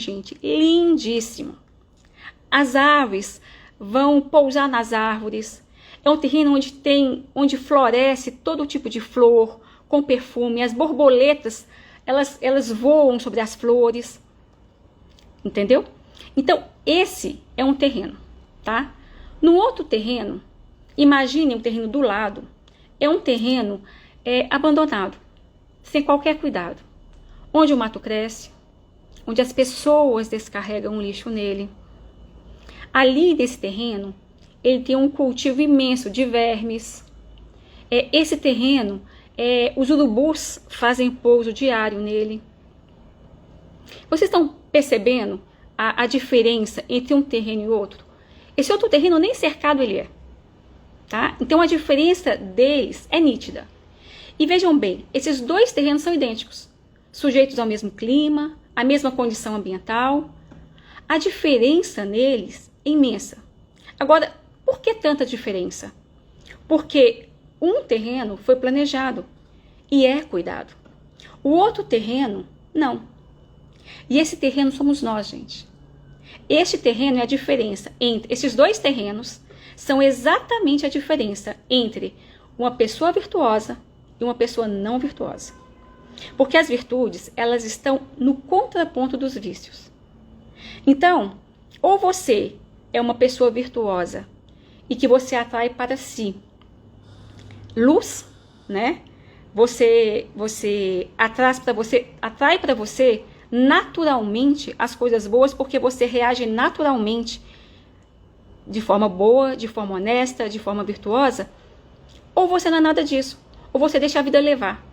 gente, lindíssimo. As aves vão pousar nas árvores. É um terreno onde floresce todo tipo de flor, com perfume. As borboletas, elas voam sobre as flores. Entendeu? Então, esse é um terreno, tá? No outro terreno, imagine um terreno do lado. É um terreno abandonado, sem qualquer cuidado. Onde o mato cresce, onde as pessoas descarregam o lixo nele. Ali nesse terreno, ele tem um cultivo imenso de vermes. Esse terreno, os urubus fazem pouso diário nele. Vocês estão percebendo a diferença entre um terreno e outro? Esse outro terreno nem cercado ele é. Tá? Então a diferença deles é nítida. E vejam bem, esses dois terrenos são idênticos. Sujeitos ao mesmo clima, à mesma condição ambiental. A diferença neles é imensa. Agora, por que tanta diferença? Porque um terreno foi planejado e é cuidado. O outro terreno, não. E esse terreno somos nós, gente. Este terreno é a diferença entre esses dois terrenos, são exatamente a diferença entre uma pessoa virtuosa e uma pessoa não virtuosa. Porque as virtudes, elas estão no contraponto dos vícios. Então, ou você é uma pessoa virtuosa e que você atrai para si luz, né? Você atrai para você naturalmente as coisas boas, porque você reage naturalmente de forma boa, de forma honesta, de forma virtuosa, ou você não é nada disso, ou você deixa a vida levar,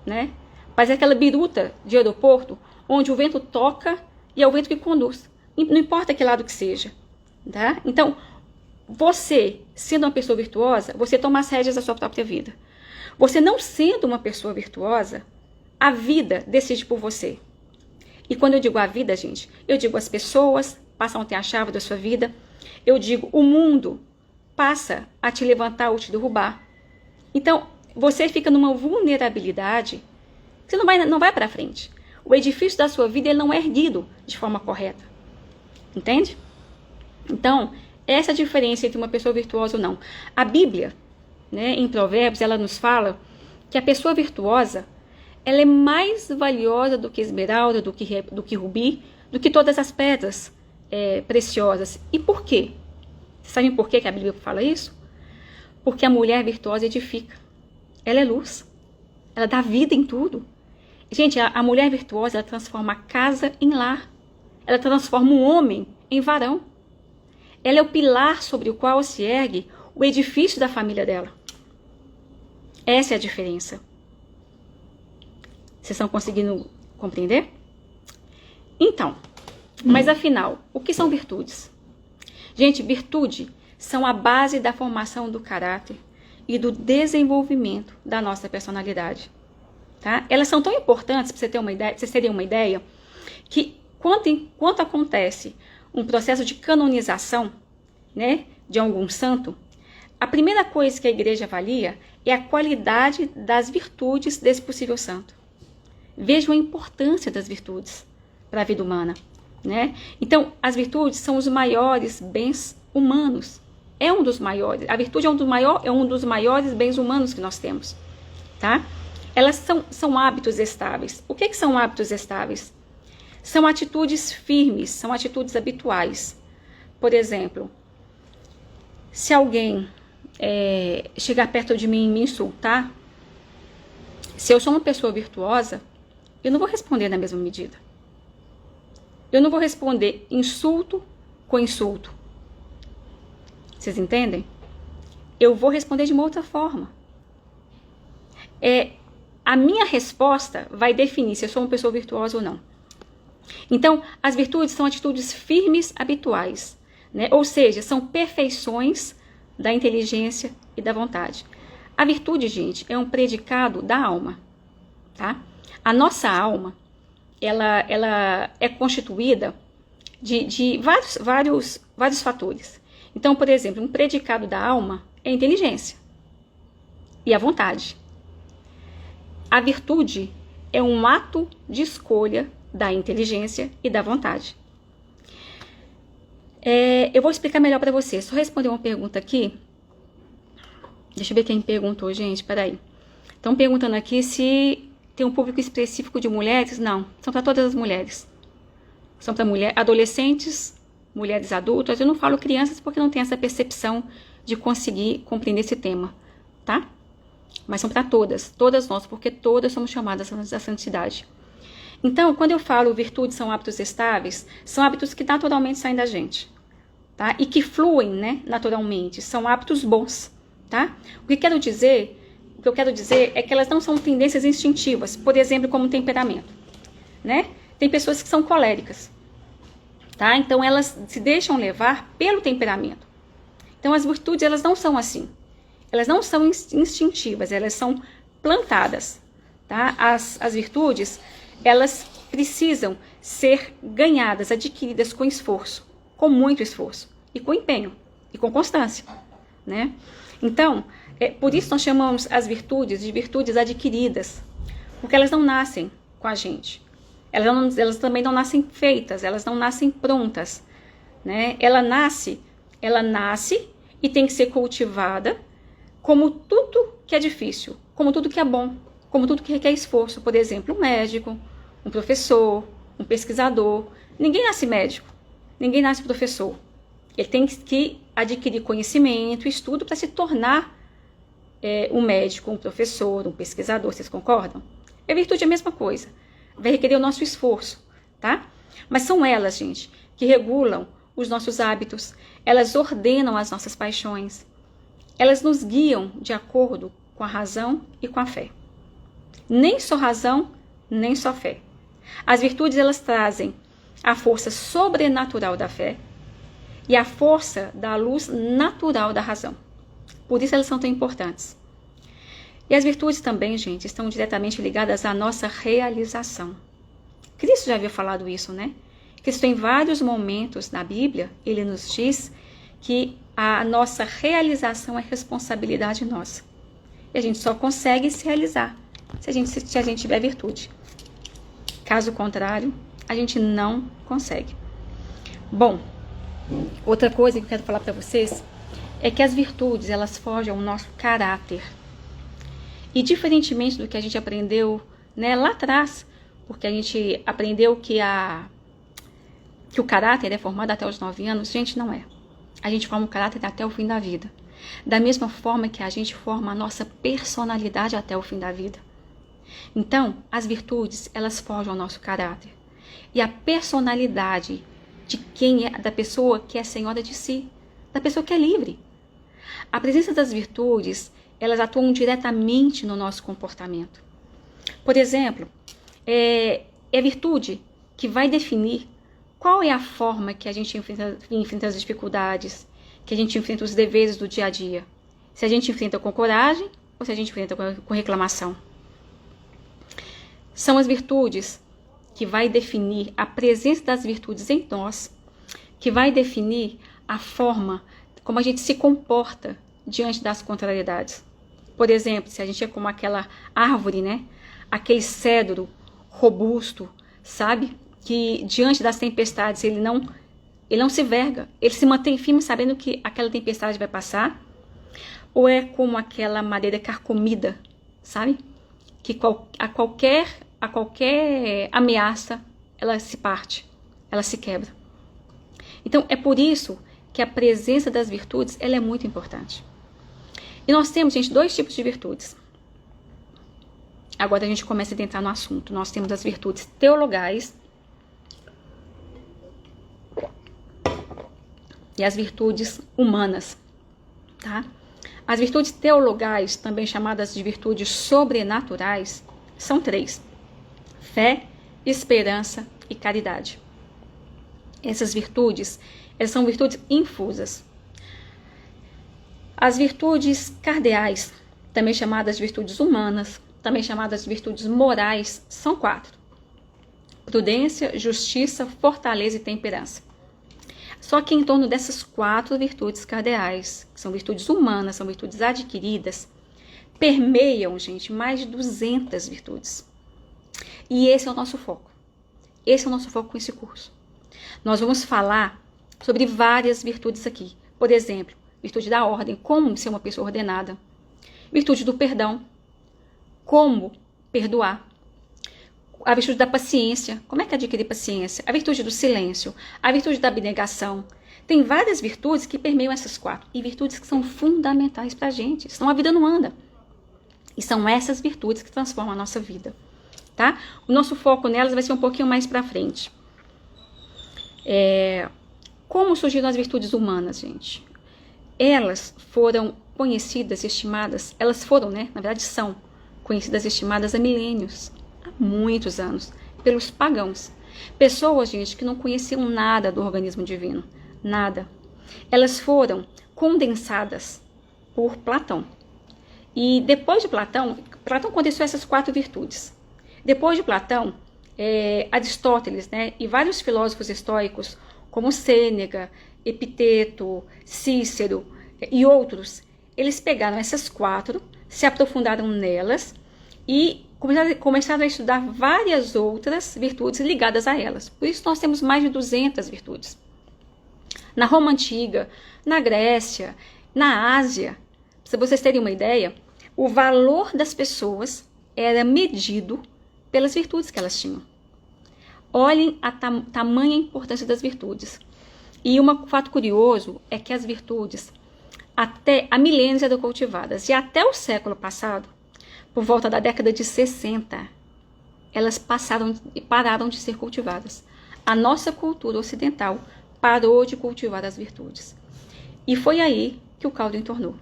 né? Mas é aquela biruta de aeroporto, onde o vento toca e é o vento que conduz, não importa que lado que seja, tá? Então, você, sendo uma pessoa virtuosa, você toma as rédeas da sua própria vida. Você não sendo uma pessoa virtuosa, a vida decide por você. E quando eu digo a vida, gente, eu digo as pessoas passam a ter a chave da sua vida. Eu digo o mundo passa a te levantar ou te derrubar. Então, você fica numa vulnerabilidade, você não vai para frente. O edifício da sua vida ele não é erguido de forma correta. Entende? Então, essa é a diferença entre uma pessoa virtuosa ou não. A Bíblia, né, em Provérbios, ela nos fala que a pessoa virtuosa ela é mais valiosa do que esmeralda, do que rubi, do que todas as pedras preciosas. E por quê? Sabem por que a Bíblia fala isso? Porque a mulher virtuosa edifica. Ela é luz. Ela dá vida em tudo. Gente, a mulher virtuosa, ela transforma a casa em lar. Ela transforma um homem em varão. Ela é o pilar sobre o qual se ergue o edifício da família dela. Essa é a diferença. Vocês estão conseguindo compreender? Então, mas afinal, o que são virtudes? Gente, virtude são a base da formação do caráter e do desenvolvimento da nossa personalidade. Tá? Elas são tão importantes, para vocês terem uma ideia, que quando acontece um processo de canonização, né, de algum santo, a primeira coisa que a igreja avalia é a qualidade das virtudes desse possível santo. Vejam a importância das virtudes para a vida humana, né? Então, as virtudes são os maiores bens humanos. É um dos maiores. A virtude é um dos maiores bens humanos que nós temos, tá? Elas são hábitos estáveis. O que são hábitos estáveis? São atitudes firmes, são atitudes habituais. Por exemplo, se alguém chegar perto de mim e me insultar, se eu sou uma pessoa virtuosa, eu não vou responder na mesma medida. Eu não vou responder insulto com insulto. Vocês entendem? Eu vou responder de uma outra forma. A minha resposta vai definir se eu sou uma pessoa virtuosa ou não. Então, as virtudes são atitudes firmes habituais, né? Ou seja, são perfeições da inteligência e da vontade. A virtude, gente, é um predicado da alma, tá? A nossa alma, ela é constituída de vários fatores. Então, por exemplo, um predicado da alma é a inteligência e a vontade. A virtude é um ato de escolha da inteligência e da vontade. Eu vou explicar melhor para vocês. Só responder uma pergunta aqui. Deixa eu ver quem perguntou, gente. Peraí. Estão perguntando aqui se tem um público específico de mulheres. Não, são para todas as mulheres. São para adolescentes, mulheres adultas. Eu não falo crianças porque não tem essa percepção de conseguir compreender esse tema, tá? Mas são para todas nós, porque todas somos chamadas à santidade. Então, quando eu falo virtudes são hábitos estáveis, são hábitos que naturalmente saem da gente, tá? E que fluem, né, naturalmente, são hábitos bons, tá? O que eu quero dizer é que elas não são tendências instintivas, por exemplo, como temperamento, né? Tem pessoas que são coléricas, tá? Então, elas se deixam levar pelo temperamento. Então, as virtudes, elas não são assim. Elas não são instintivas, elas são plantadas, tá? As virtudes, elas precisam ser ganhadas, adquiridas com esforço, com muito esforço, e com empenho, e com constância, né? Então, por isso nós chamamos as virtudes de virtudes adquiridas, porque elas não nascem com a gente. Elas também não nascem feitas, elas não nascem prontas, né? Ela nasce e tem que ser cultivada como tudo que é difícil, como tudo que é bom, como tudo que requer esforço. Por exemplo, um médico, um professor, um pesquisador. Ninguém nasce médico, ninguém nasce professor. Ele tem que adquirir conhecimento, estudo para se tornar um médico, um professor, um pesquisador. Vocês concordam? A virtude é a mesma coisa. Vai requerer o nosso esforço, tá? Mas são elas, gente, que regulam os nossos hábitos, elas ordenam as nossas paixões, elas nos guiam de acordo com a razão e com a fé. Nem só razão, nem só fé. As virtudes, elas trazem a força sobrenatural da fé e a força da luz natural da razão. Por isso elas são tão importantes. E as virtudes também, gente, estão diretamente ligadas à nossa realização. Cristo já havia falado isso, né? Cristo, em vários momentos na Bíblia, ele nos diz que a nossa realização é responsabilidade nossa. E a gente só consegue se realizar se a gente tiver virtude. Caso contrário, a gente não consegue. Bom, outra coisa que eu quero falar para vocês é que as virtudes, elas forjam o nosso caráter. E diferentemente do que a gente aprendeu, né, lá atrás, porque a gente aprendeu que o caráter é formado até os 9 anos, gente, não é. A gente forma o caráter até o fim da vida. Da mesma forma que a gente forma a nossa personalidade até o fim da vida. Então, as virtudes, elas forjam o nosso caráter. E a personalidade da pessoa que é senhora de si, da pessoa que é livre. A presença das virtudes, elas atuam diretamente no nosso comportamento. Por exemplo, é a virtude que vai definir qual é a forma que a gente enfrenta as dificuldades, que a gente enfrenta os deveres do dia a dia. Se a gente enfrenta com coragem ou se a gente enfrenta com reclamação. São as virtudes que vai definir a presença das virtudes em nós, que vai definir a forma como a gente se comporta diante das contrariedades. Por exemplo, se a gente é como aquela árvore, né? Aquele cedro robusto, sabe? Que diante das tempestades ele não se verga, ele se mantém firme sabendo que aquela tempestade vai passar. Ou é como aquela madeira carcomida, sabe? Que a qualquer ameaça ela se parte, ela se quebra. Então é por isso que a presença das virtudes ela é muito importante. E nós temos, gente, 2 tipos de virtudes. Agora a gente começa a entrar no assunto. Nós temos as virtudes teologais e as virtudes humanas, tá? As virtudes teologais, também chamadas de virtudes sobrenaturais, são 3: fé, esperança e caridade. Essas virtudes, elas são virtudes infusas. As virtudes cardeais, também chamadas de virtudes humanas, também chamadas de virtudes morais, são 4: prudência, justiça, fortaleza e temperança. Só que em torno dessas 4 virtudes cardeais, que são virtudes humanas, são virtudes adquiridas, permeiam, gente, mais de 200 virtudes. E esse é o nosso foco. Esse é o nosso foco com esse curso. Nós vamos falar sobre várias virtudes aqui. Por exemplo, virtude da ordem, como ser uma pessoa ordenada. Virtude do perdão, como perdoar. A virtude da paciência, como é que adquirir paciência? A virtude do silêncio, a virtude da abnegação. Tem várias virtudes que permeiam essas 4. E virtudes que são fundamentais para a gente, senão a vida não anda. E são essas virtudes que transformam a nossa vida. Tá? O nosso foco nelas vai ser um pouquinho mais para frente. Como surgiram as virtudes humanas, gente? Elas foram conhecidas e estimadas, elas foram, né? Na verdade são conhecidas e estimadas há milênios, há muitos anos, pelos pagãos. Pessoas, gente, que não conheciam nada do organismo divino, nada. Elas foram condensadas por Platão. E depois de Platão condensou essas 4 virtudes. Depois de Platão, Aristóteles, né, e vários filósofos estoicos, como Sêneca, Epiteto, Cícero e outros, eles pegaram essas 4, se aprofundaram nelas e começaram a estudar várias outras virtudes ligadas a elas. Por isso nós temos mais de 200 virtudes. Na Roma Antiga, na Grécia, na Ásia, para vocês terem uma ideia, o valor das pessoas era medido pelas virtudes que elas tinham. Olhem a tamanha importância das virtudes. E um fato curioso é que as virtudes, até há milênios, eram cultivadas. E até o século passado, por volta da década de 60, elas pararam de ser cultivadas. A nossa cultura ocidental parou de cultivar as virtudes. E foi aí que o caldo entornou.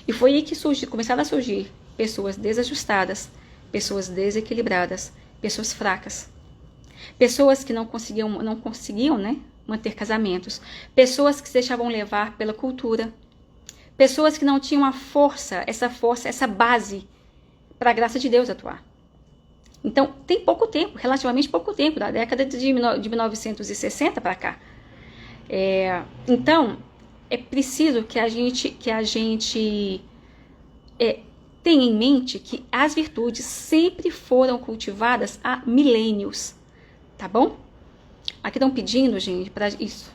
E foi aí que começaram a surgir pessoas desajustadas, pessoas desequilibradas, pessoas fracas. Pessoas que não conseguiam, né, manter casamentos. Pessoas que se deixavam levar pela cultura. Pessoas que não tinham essa base para a graça de Deus atuar. Então, tem pouco tempo, relativamente pouco tempo, da década de 1960 para cá. Então, é preciso que a gente tenha em mente que as virtudes sempre foram cultivadas há milênios, tá bom? Aqui estão pedindo, gente, para isso,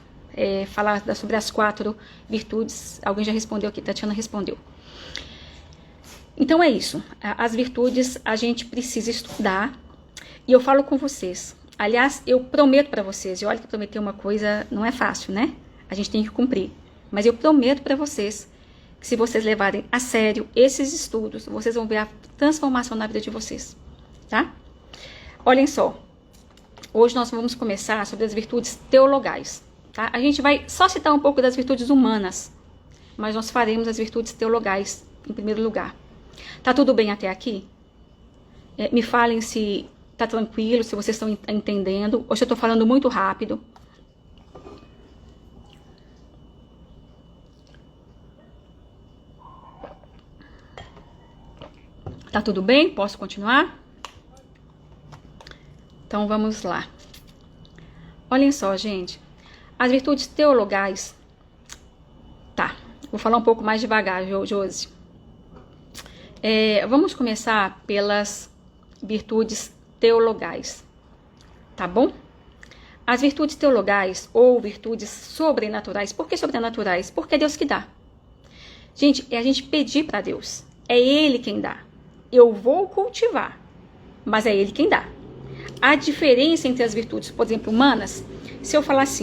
falar sobre as 4 virtudes. Alguém já respondeu aqui, Tatiana respondeu. Então é isso, as virtudes a gente precisa estudar, e eu falo com vocês. Aliás, eu prometo para vocês, e olha que prometer uma coisa não é fácil, né? A gente tem que cumprir. Mas eu prometo para vocês que se vocês levarem a sério esses estudos, vocês vão ver a transformação na vida de vocês, tá? Olhem só, hoje nós vamos começar sobre as virtudes teologais, tá? A gente vai só citar um pouco das virtudes humanas, mas nós faremos as virtudes teologais em primeiro lugar. Tá tudo bem até aqui? Me falem se tá tranquilo, se vocês estão entendendo, ou se eu tô falando muito rápido. Tá tudo bem? Posso continuar? Então vamos lá. Olhem só, gente. As virtudes teologais. Tá, vou falar um pouco mais devagar, Josi. Vamos começar pelas virtudes teologais, tá bom? As virtudes teologais ou virtudes sobrenaturais. Por que sobrenaturais? Porque é Deus que dá. Gente, é a gente pedir para Deus. É Ele quem dá. Eu vou cultivar, mas é Ele quem dá. A diferença entre as virtudes, por exemplo, humanas, se eu falar assim,